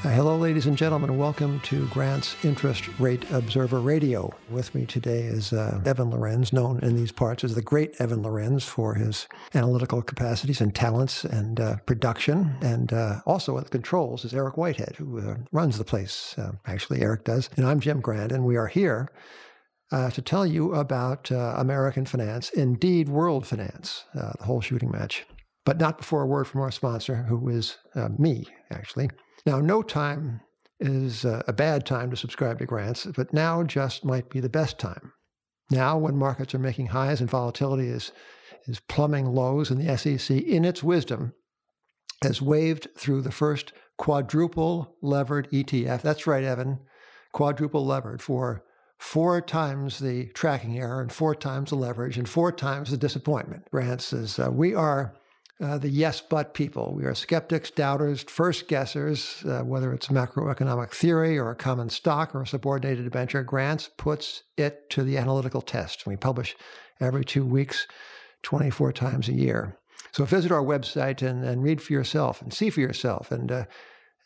Hello, ladies and gentlemen. Welcome to Grant's Interest Rate Observer Radio. With me today is Evan Lorenz, known in these parts as the Great Evan Lorenz for his analytical capacities and talents and production. And also at the controls is Eric Whitehead, who runs the place. Actually, Eric does. And I'm Jim Grant, and we are here to tell you about American finance, indeed world finance, the whole shooting match. But not before a word from our sponsor, who is me, actually. Now, no time is a bad time to subscribe to Grants, but now just might be the best time. Now, when markets are making highs and volatility is plumbing lows, and the SEC, in its wisdom, has waved through the first quadruple levered ETF. That's right, Evan, quadruple levered for 4 times the tracking error and 4 times the leverage and 4 times the disappointment. Grant says, we are the yes but people. We are skeptics, doubters, first guessers, whether it's macroeconomic theory or a common stock or a subordinated debenture. Grants puts it to the analytical test. We publish every 2 weeks, 24 times a year. So visit our website and read for yourself and see for yourself. And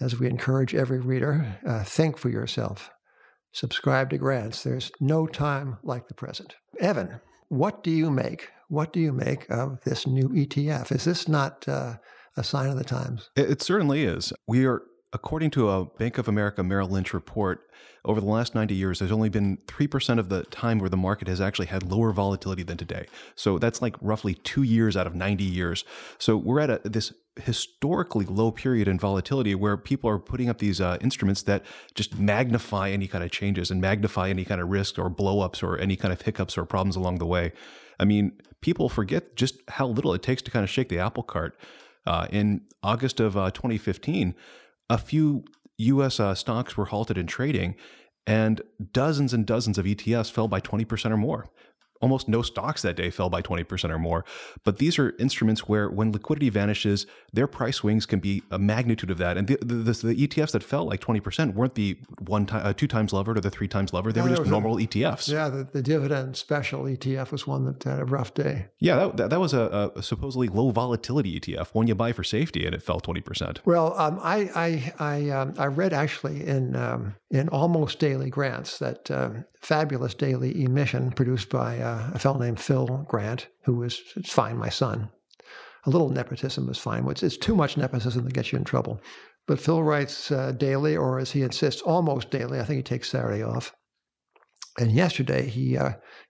as we encourage every reader, think for yourself. Subscribe to Grants. There's no time like the present. Evan, what do you make? What do you make of this new ETF? Is this not a sign of the times? It certainly is. We are, according to a Bank of America Merrill Lynch report, over the last 90 years, there's only been 3% of the time where the market has actually had lower volatility than today. So that's like roughly 2 years out of 90 years. So we're at this historically low period in volatility where people are putting up these instruments that just magnify any kind of changes and magnify any kind of risk or blow-ups or any kind of hiccups or problems along the way. I mean, people forget just how little it takes to kind of shake the apple cart. In August of 2015, a few U.S. stocks were halted in trading, and dozens and dozens of ETFs fell by 20% or more. Almost no stocks that day fell by 20% or more. But these are instruments where when liquidity vanishes, their price swings can be a magnitude of that. And the ETFs that fell like 20% weren't the 2 times levered or the 3 times levered. They were just normal ETFs. Yeah, the dividend special ETF was one that had a rough day. Yeah, that was a supposedly low volatility ETF, one you buy for safety, and it fell 20%. Well, I read actually in Almost Daily Grants, that fabulous daily emission produced by a fellow named Phil Grant, who is, it's fine, my son. A little nepotism is fine. It's too much nepotism that gets you in trouble. But Phil writes daily, or as he insists, almost daily. I think he takes Saturday off. And yesterday he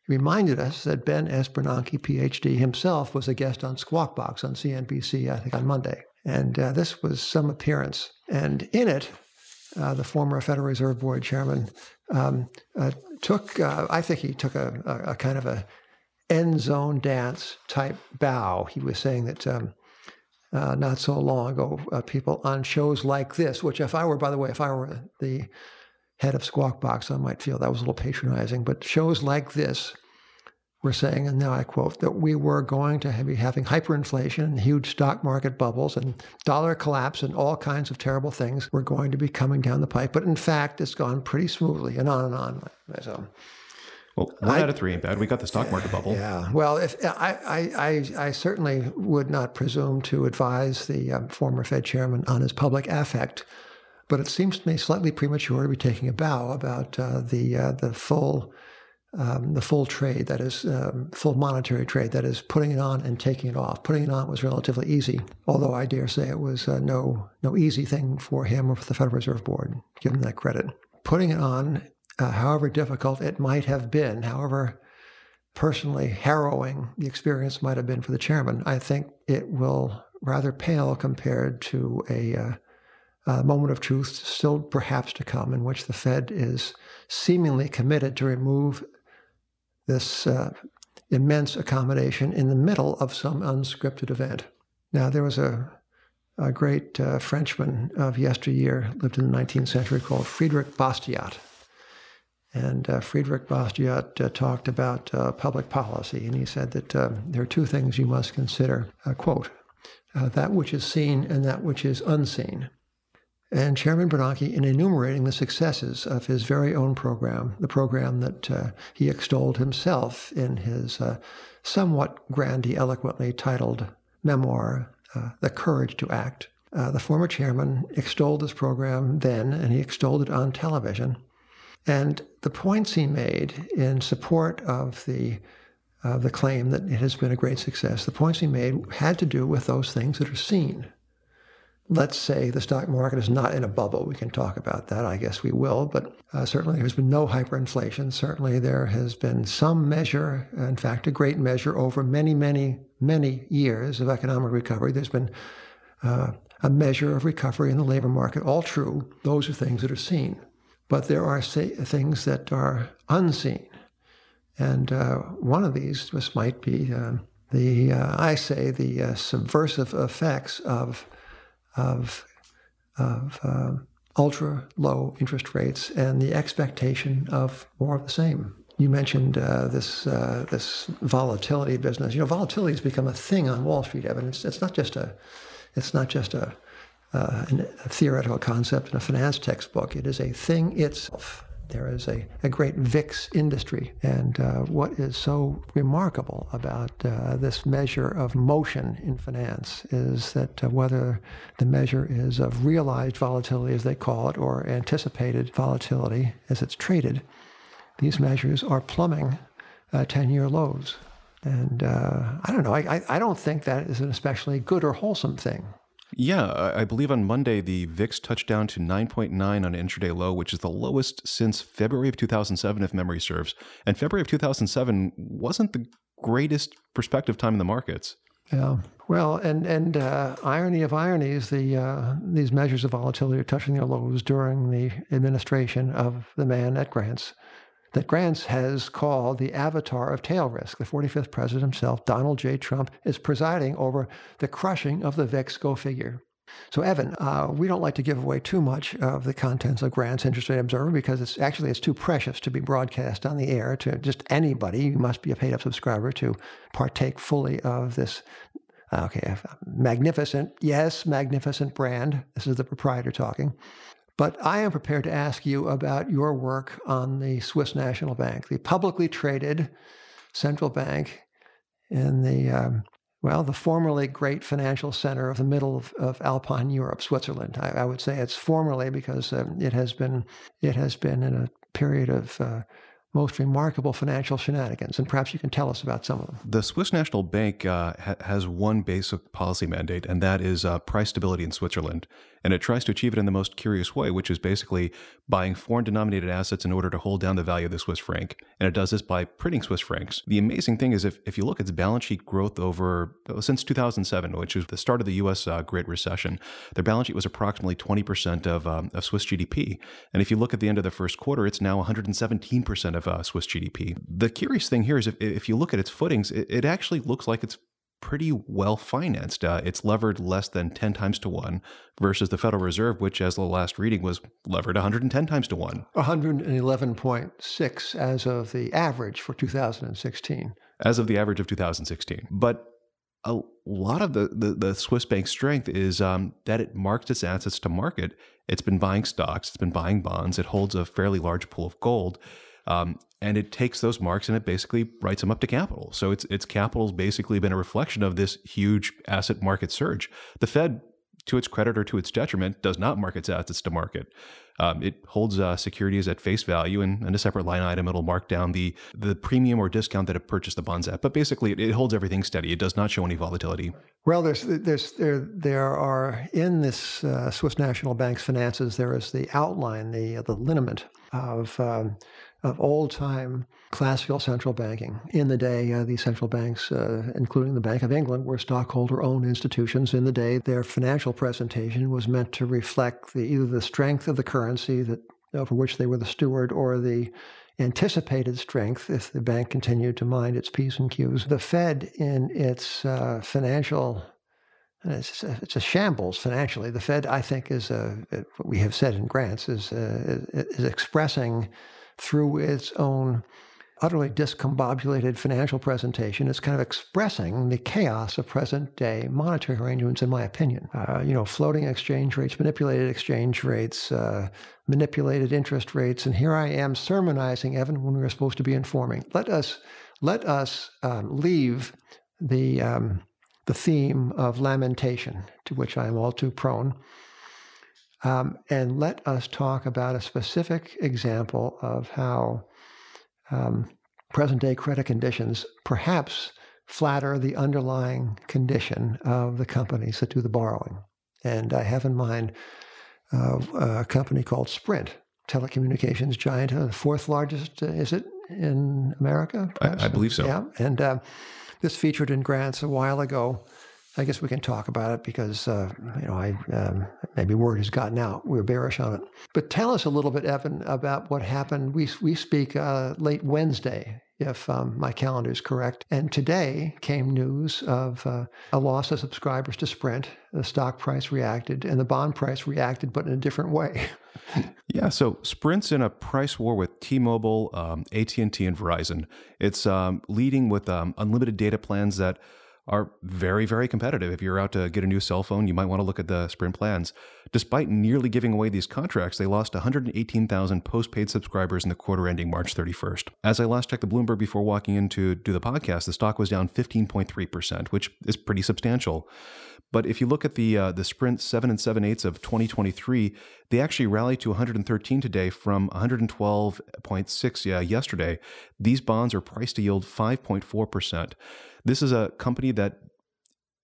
reminded us that Ben S. Bernanke, PhD, himself was a guest on Squawk Box on CNBC, I think on Monday. And this was some appearance. And in it, the former Federal Reserve Board chairman took a kind of a end zone dance type bow. He was saying that not so long ago, people on shows like this, which if I were the head of Squawk Box, I might feel that was a little patronizing, but shows like this were saying, and now I quote, that we were going to be having hyperinflation and huge stock market bubbles and dollar collapse and all kinds of terrible things were going to be coming down the pipe. But in fact, it's gone pretty smoothly and on and on. So, well, 1 out of 3 ain't bad. We got the stock market bubble. Yeah. Well, if I certainly would not presume to advise the former Fed chairman on his public affect, but it seems to me slightly premature to be taking a bow about the full trade, that is full monetary trade, that is putting it on and taking it off. Putting it on was relatively easy, although I dare say it was no easy thing for him or for the Federal Reserve Board. Give him that credit. Putting it on, however difficult it might have been, however personally harrowing the experience might have been for the chairman, I think it will rather pale compared to a moment of truth still perhaps to come, in which the Fed is seemingly committed to remove this immense accommodation in the middle of some unscripted event. Now, there was a great Frenchman of yesteryear, lived in the 19th century, called Friedrich Bastiat. And Friedrich Bastiat talked about public policy, and he said that there are 2 things you must consider, quote, that which is seen and that which is unseen. And Chairman Bernanke, in enumerating the successes of his very own program, the program that he extolled himself in his somewhat grandiloquently titled memoir, The Courage to Act, The former chairman extolled this program then, and he extolled it on television. And the points he made in support of the claim that it has been a great success, the points he made had to do with those things that are seen. Let's say the stock market is not in a bubble. We can talk about that. I guess we will. But certainly there's been no hyperinflation. Certainly there has been some measure, in fact, a great measure over many, many, many years of economic recovery. There's been a measure of recovery in the labor market. All true. Those are things that are seen. But there are things that are unseen. And one of these just might be the subversive effects of ultra low interest rates and the expectation of more of the same. You mentioned this volatility business. Volatility has become a thing on Wall Street, Evan. It's not just a theoretical concept in a finance textbook. It is a thing itself. There is a great VIX industry. And what is so remarkable about this measure of motion in finance is that whether the measure is of realized volatility, as they call it, or anticipated volatility as it's traded, these measures are plumbing 10-year lows. And I don't know, I don't think that is an especially good or wholesome thing. Yeah, I believe on Monday, the VIX touched down to 9.9 on an intraday low, which is the lowest since February of 2007, if memory serves. And February of 2007 wasn't the greatest prospective time in the markets. Yeah. Well, and irony of ironies, these measures of volatility are touching their lows during the administration of the man at Grants, that Grants has called the avatar of tail risk. The 45th president himself, Donald J. Trump, is presiding over the crushing of the VIX, go figure. So, Evan, we don't like to give away too much of the contents of Grants Interest Rate Observer because it's too precious to be broadcast on the air to just anybody. You must be a paid-up subscriber to partake fully of this magnificent brand. This is the proprietor talking. But I am prepared to ask you about your work on the Swiss National Bank, the publicly traded central bank in the formerly great financial center of the middle of Alpine Europe, Switzerland. I would say it's formerly because it has been in a period of most remarkable financial shenanigans, and perhaps you can tell us about some of them. The Swiss National Bank has one basic policy mandate, and that is price stability in Switzerland. And it tries to achieve it in the most curious way, which is basically buying foreign-denominated assets in order to hold down the value of the Swiss franc. And it does this by printing Swiss francs. The amazing thing is if you look at its balance sheet growth since 2007, which is the start of the U.S. Great Recession, their balance sheet was approximately 20% of Swiss GDP. And if you look at the end of the first quarter, it's now 117% of Swiss GDP. The curious thing here is if you look at its footings, it actually looks like it's pretty well financed. It's levered less than 10 times to 1 versus the Federal Reserve, which as the last reading was levered 110 times to 1. 111.6 as of the average for 2016. As of the average of 2016. But a lot of the Swiss bank's strength is that it marks its assets to market. It's been buying stocks, it's been buying bonds, it holds a fairly large pool of gold. And it takes those marks and it basically writes them up to capital. So its capital's basically been a reflection of this huge asset market surge. The Fed, to its credit or to its detriment, does not mark its assets to market. It holds securities at face value, and in a separate line item, it'll mark down the premium or discount that it purchased the bonds at. But basically, it holds everything steady. It does not show any volatility. Well, there are in this Swiss National Bank's finances, there is the outline, the lineament of old-time classical central banking. In the day, these central banks, including the Bank of England, were stockholder-owned institutions. In the day, their financial presentation was meant to reflect either the strength of the currency over which they were the steward or the anticipated strength if the bank continued to mind its P's and Q's. The Fed, in its financial... It's a shambles financially. The Fed, I think, is what we have said in Grants, is expressing through its own utterly discombobulated financial presentation. It's kind of expressing the chaos of present-day monetary arrangements, in my opinion. Floating exchange rates, manipulated interest rates, and here I am sermonizing, Evan, when we were supposed to be informing. Let us leave the the theme of lamentation, to which I am all too prone, and let us talk about a specific example of how present-day credit conditions perhaps flatter the underlying condition of the companies that do the borrowing. And I have in mind a company called Sprint, telecommunications giant, the fourth largest, is it, in America? I believe so. Yeah, and this featured in Grants a while ago. I guess we can talk about it because, maybe word has gotten out. We're bearish on it. But tell us a little bit, Evan, about what happened. We speak late Wednesday, if my calendar is correct. And today came news of a loss of subscribers to Sprint. The stock price reacted, and the bond price reacted, but in a different way. Yeah, so Sprint's in a price war with T-Mobile, AT&T, and Verizon. It's leading with unlimited data plans that are very, very competitive. If you're out to get a new cell phone, you might want to look at the Sprint plans. Despite nearly giving away these contracts, they lost 118,000 postpaid subscribers in the quarter ending March 31st. As I last checked the Bloomberg before walking in to do the podcast, the stock was down 15.3%, which is pretty substantial. But if you look at the Sprint 7 7/8 of 2023, they actually rallied to 113 today from 112.6 yesterday. These bonds are priced to yield 5.4%. This is a company that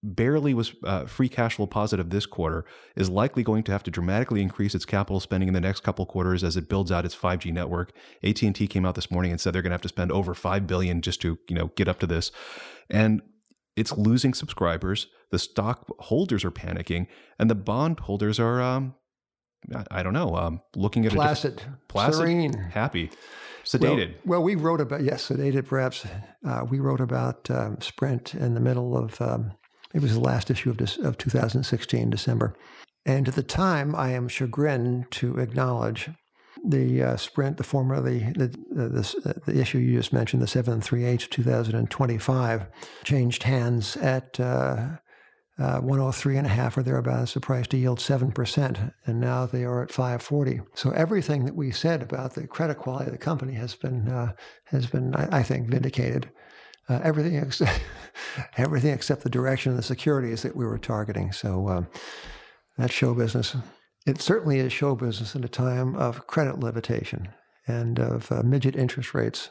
barely was free cash flow positive this quarter, is likely going to have to dramatically increase its capital spending in the next couple quarters as it builds out its 5G network. AT&T came out this morning and said they're going to have to spend over $5 billion just to get up to this. And it's losing subscribers. The stock holders are panicking, and the bond holders are, looking at placid, serene, happy, sedated. Well, we wrote about, yes, sedated perhaps. We wrote about Sprint in the middle of, it was the last issue of 2016, December. And at the time, I am chagrined to acknowledge the Sprint, the former, the issue you just mentioned, the 7 3/8 2025, changed hands at 103.5 or thereabouts, the price to yield 7%, and now they are at 540. So everything that we said about the credit quality of the company has been, I think, vindicated. Everything except the direction of the securities that we were targeting. So that's show business. It certainly is show business in a time of credit levitation and of midget interest rates.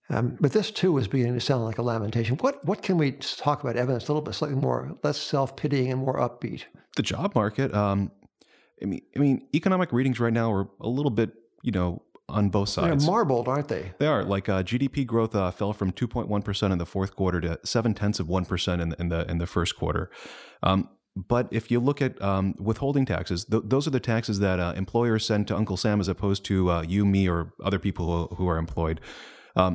But this too is beginning to sound like a lamentation. What can we talk about, Evan? It's a little bit slightly more, less self-pitying and more upbeat. The job market. I mean, economic readings right now are a little bit, on both sides. They're marbled, aren't they? They are. Like GDP growth fell from 2.1% in the fourth quarter to 0.7% in the first quarter. But if you look at withholding taxes, those are the taxes that employers send to Uncle Sam as opposed to you, me, or other people who are employed.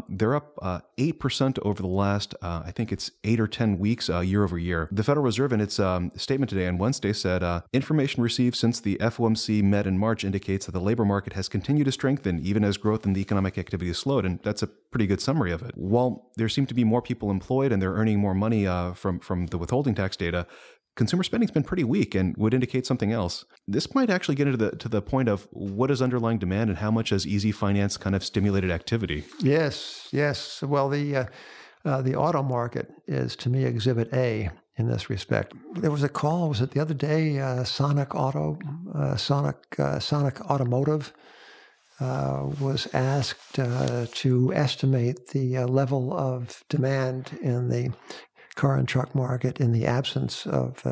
They're up 8% over the last, I think it's 8 or 10 weeks year over year. The Federal Reserve in its statement today on Wednesday said, information received since the FOMC met in March indicates that the labor market has continued to strengthen even as growth in the economic activity has slowed. And that's a pretty good summary of it. While there seem to be more people employed and they're earning more money from the withholding tax data, consumer spending's been pretty weak and would indicate something else. This might actually get into to the point of what is underlying demand and how much has easy finance kind of stimulated activity. Yes. Well, the auto market is, to me, Exhibit A in this respect. There was a call, was it the other day, Sonic Automotive was asked to estimate the level of demand in the car and truck market in the absence of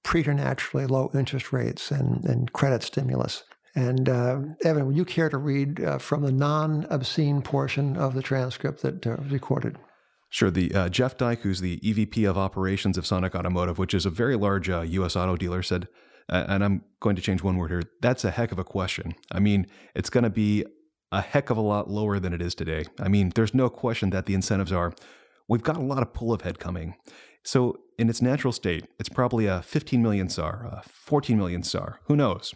preternaturally low interest rates and credit stimulus. And Evan, would you care to read from the non-obscene portion of the transcript that was recorded? Sure. The Jeff Dyke, who's the EVP of operations of Sonic Automotive, which is a very large U.S. auto dealer, said, and I'm going to change one word here, that's a heck of a question. I mean, it's going to be a heck of a lot lower than it is today. I mean, there's no question that the incentives are, we've got a lot of pull ahead coming. So in its natural state, it's probably a 15 million SAR, a 14 million SAR, who knows?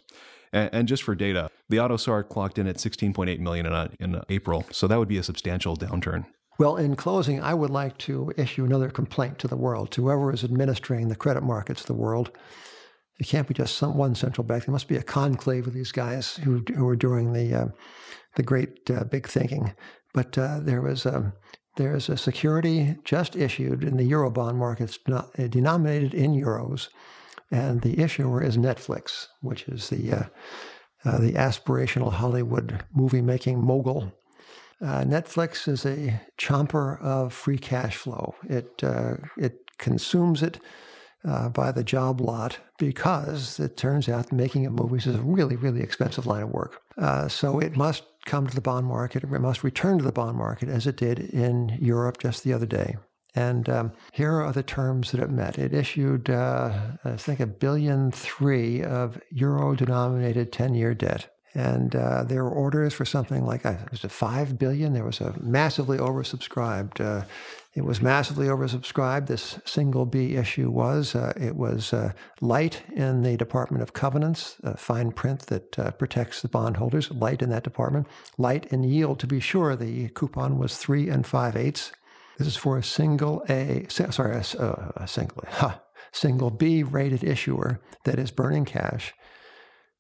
And just for data, the auto SAR clocked in at 16.8 million in April. So that would be a substantial downturn. Well, in closing, I would like to issue another complaint to the world, to whoever is administering the credit markets of the world. It can't be just one central bank. There must be a conclave of these guys who are doing the great big thinking. But there was there's a security just issued in the Eurobond markets denominated in euros, and the issuer is Netflix, which is the aspirational Hollywood movie-making mogul. Netflix is a chomper of free cash flow. It consumes it by the job lot because it turns out making movies is a really, really expensive line of work. So it must come to the bond market. It must return to the bond market as it did in Europe just the other day. And here are the terms that it met. It issued, I think, $1.3 billion of euro-denominated 10-year debt. And there were orders for something like, was it $5 billion? There was a massively oversubscribed. It was massively oversubscribed. This single B issue was. It was light in the Department of Covenants, fine print that protects the bondholders, light in that department. Light in yield, to be sure. The coupon was 3 5/8. This is for a single B rated issuer that is burning cash.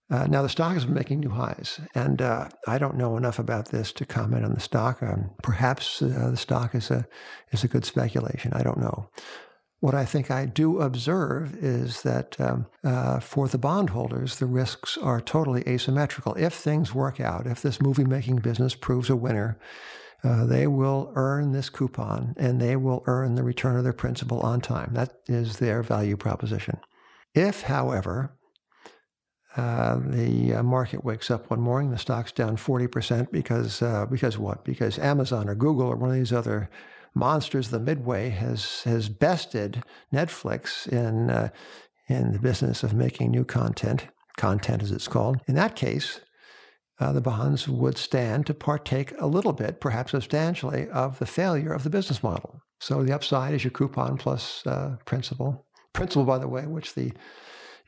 Now, the stock has been making new highs, and I don't know enough about this to comment on the stock. Perhaps the stock is a good speculation. I don't know. What I think I do observe is that for the bondholders, the risks are totally asymmetrical. If things work out, if this movie-making business proves a winner, they will earn this coupon, and they will earn the return of their principal on time. That is their value proposition. If, however, the market wakes up one morning, the stock's down 40% because what? Because Amazon or Google or one of these other monsters of the midway has bested Netflix in the business of making new content as it's called. In that case, the bonds would stand to partake a little bit, perhaps substantially, of the failure of the business model. So the upside is your coupon plus principal. Principal, by the way, which the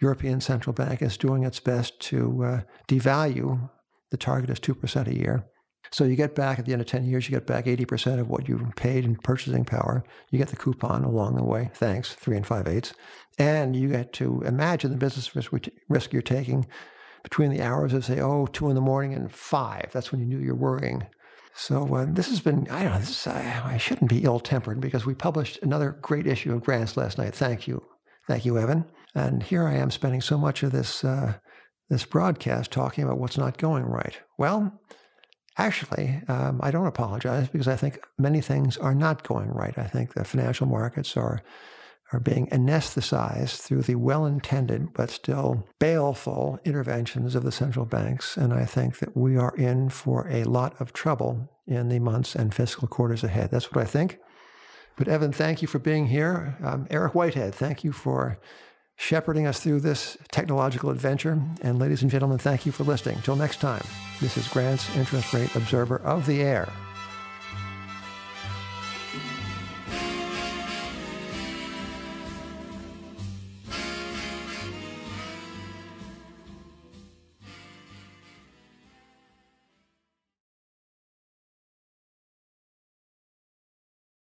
European Central Bank is doing its best to devalue. The target is 2% a year. So you get back, at the end of 10 years, you get back 80% of what you paid in purchasing power. You get the coupon along the way. Thanks, 3 5/8. And you get to imagine the business risk you're taking between the hours of, say, 2 in the morning and 5. That's when you knew you're worrying. So this has been, I shouldn't be ill-tempered because we published another great issue of Grants last night. Thank you. Thank you, Evan. And here I am spending so much of this broadcast talking about what's not going right. Well, actually, I don't apologize because I think many things are not going right. I think the financial markets are being anesthetized through the well-intended but still baleful interventions of the central banks. And I think that we are in for a lot of trouble in the months and fiscal quarters ahead. That's what I think. But Evan, thank you for being here. Eric Whitehead, thank you for shepherding us through this technological adventure. And ladies and gentlemen, thank you for listening. Till next time, this is Grant's Interest Rate Observer of the Air.